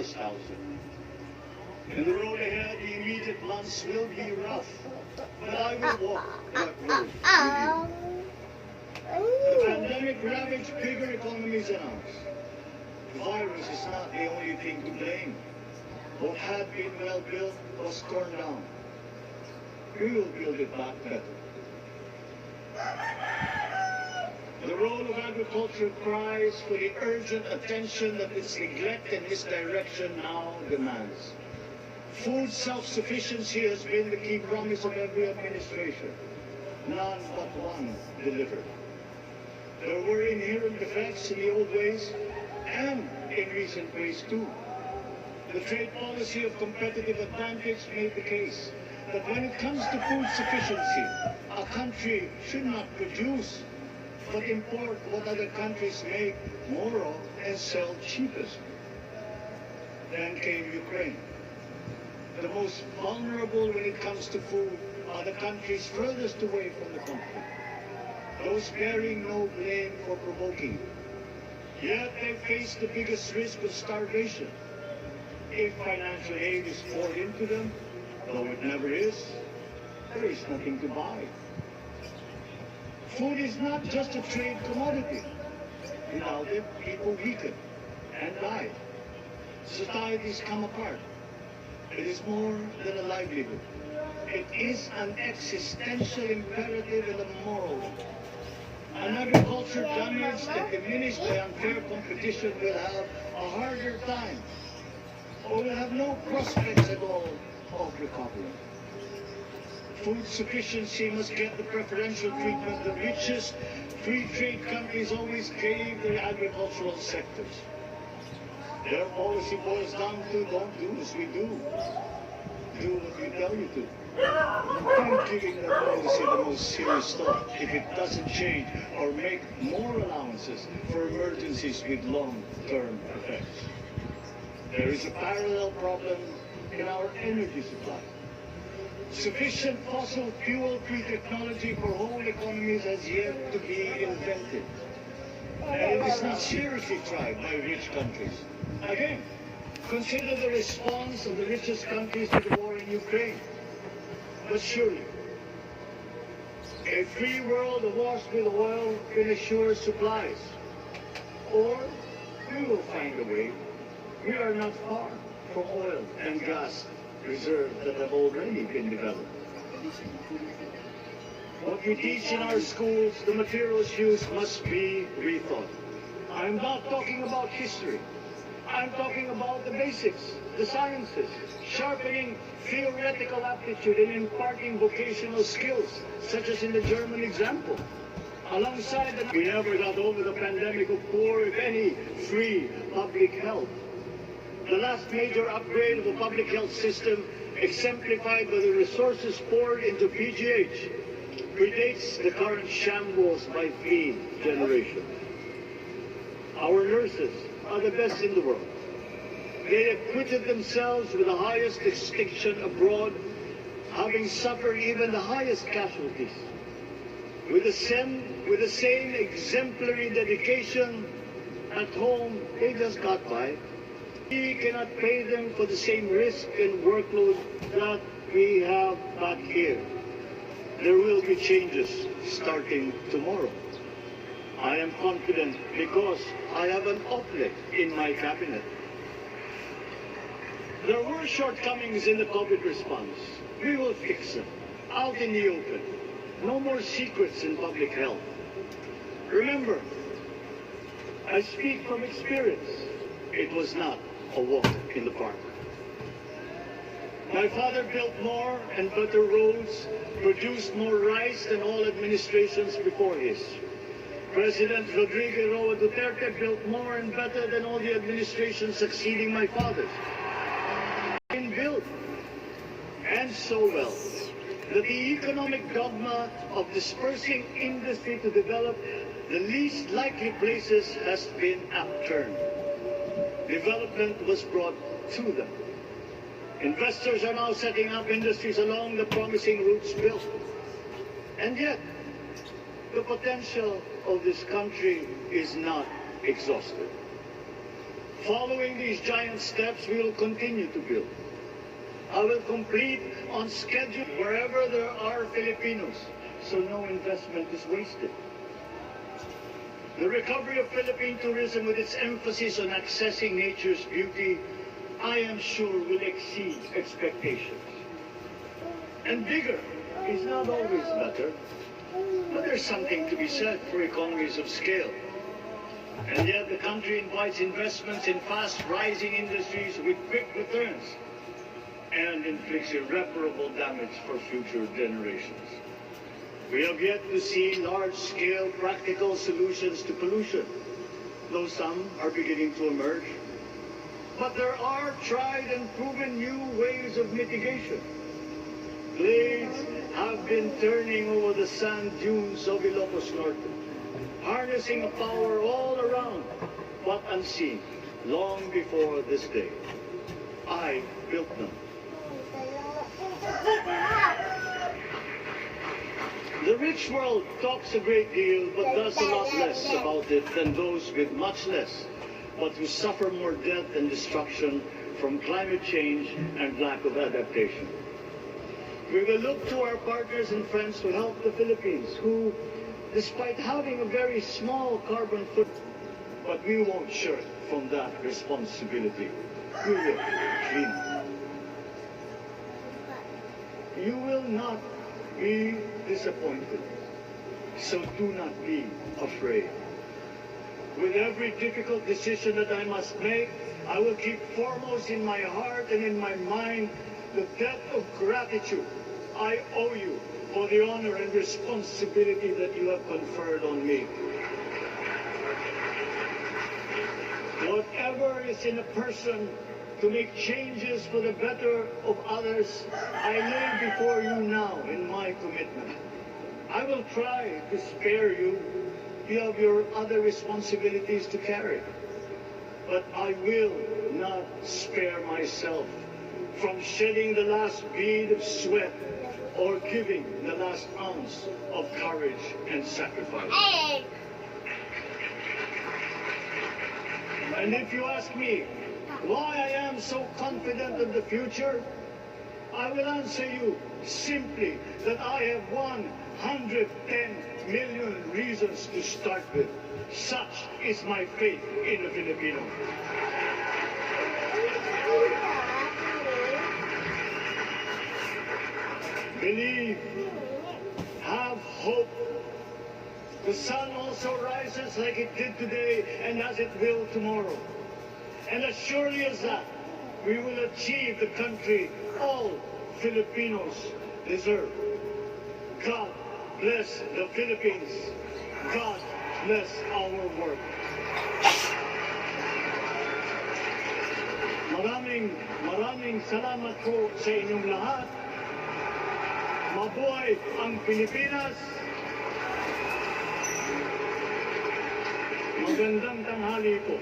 nostalgia. In the road ahead, the immediate months will be rough, but I will walk that road with you. The pandemic ravaged bigger economies than ours. The virus is not the only thing to blame. What had been well built was torn down. We will build it back better. The role of agriculture cries for the urgent attention that its neglect and misdirection now demands. Food self-sufficiency has been the key promise of every administration. None but one delivered. There were inherent defects in the old ways and in recent ways too. The trade policy of competitive advantage made the case that when it comes to food sufficiency, a country should not produce but import what other countries make more of and sell cheapest. Then came Ukraine. The most vulnerable when it comes to food are the countries furthest away from the conflict, those bearing no blame for provoking it. Yet they face the biggest risk of starvation. If financial aid is poured into them, though it never is, there is nothing to buy. Food is not just a trade commodity. Without it, people weaken and die. Societies come apart. It is more than a livelihood. It is an existential imperative and a moral one. An agriculture damaged and diminished by unfair competition will have a harder time, or will have no prospects at all of recovery. Food sufficiency must get the preferential treatment the richest free trade countries always gave their agricultural sectors. Their policy boils down to don't do as we do. Do what we tell you to. I'm giving that policy the most serious thought if it doesn't change or make more allowances for emergencies with long-term effects. There is a parallel problem in our energy supply. Sufficient fossil fuel-free technology for whole economies has yet to be invented. And it is not seriously tried by rich countries. Again, consider the response of the richest countries to the war in Ukraine. But surely, a free world awash with oil can assure supplies. Or we will find a way. We are not far from oil and gas reserves that have already been developed. What we teach in our schools, the materials used must be rethought. I'm not talking about history. I'm talking about the basics, the sciences, sharpening theoretical aptitude and imparting vocational skills, such as in the German example. Alongside that, we never got over the pandemic of poor, if any, free public health. The last major upgrade of the public health system, exemplified by the resources poured into PGH, predates the current shambles by 3 generations. Our nurses are the best in the world. They acquitted themselves with the highest distinction abroad, having suffered even the highest casualties. With the same exemplary dedication at home, they just got by. We cannot pay them for the same risk and workload that we have back here. There will be changes starting tomorrow. I am confident because I have an uplift in my cabinet. There were shortcomings in the COVID response. We will fix them, out in the open. No more secrets in public health. Remember, I speak from experience. It was not a walk in the park. My father built more and better roads, produced more rice than all administrations before his. President Rodrigo Roa Duterte built more and better than all the administrations succeeding my father's. And built, and so well, that the economic dogma of dispersing industry to develop the least likely places has been upturned. Development was brought to them. Investors are now setting up industries along the promising routes built. And yet, the potential of this country is not exhausted. Following these giant steps, we will continue to build. I will complete on schedule wherever there are Filipinos, so no investment is wasted. The recovery of Philippine tourism with its emphasis on accessing nature's beauty, I am sure will exceed expectations. And bigger is not always better, but there's something to be said for economies of scale. And yet the country invites investments in fast-rising industries with quick returns and inflicts irreparable damage for future generations. We have yet to see large-scale practical solutions to pollution, though some are beginning to emerge. But there are tried and proven new ways of mitigation. Blades have been turning over the sand dunes of Ilocos Norte, harnessing a power all around, but unseen, long before this day. I built them. The rich world talks a great deal, but does a lot less about it than those with much less, but who suffer more death and destruction from climate change and lack of adaptation. We will look to our partners and friends to help the Philippines, who, despite having a very small carbon footprint, but we won't shirk from that responsibility. We will clean it. You will not be disappointed, so do not be afraid. With every difficult decision that I must make, I will keep foremost in my heart and in my mind the debt of gratitude I owe you for the honor and responsibility that you have conferred on me. Whatever is in a person to make changes for the better of others, I lay before you now in my commitment. I will try to spare you. You have your other responsibilities to carry. But I will not spare myself from shedding the last bead of sweat or giving the last ounce of courage and sacrifice. And if you ask me why I am so confident of the future, I will answer you simply that I have 110 million reasons to start with. Such is my faith in the Filipino. Believe, have hope. The sun also rises like it did today and as it will tomorrow. And as surely as that, we will achieve the country all Filipinos deserve. God bless the Philippines. God bless our work. Maraming salamat po sa inyong lahat. Mabuhay ang Pilipinas. Magandang tanghali po.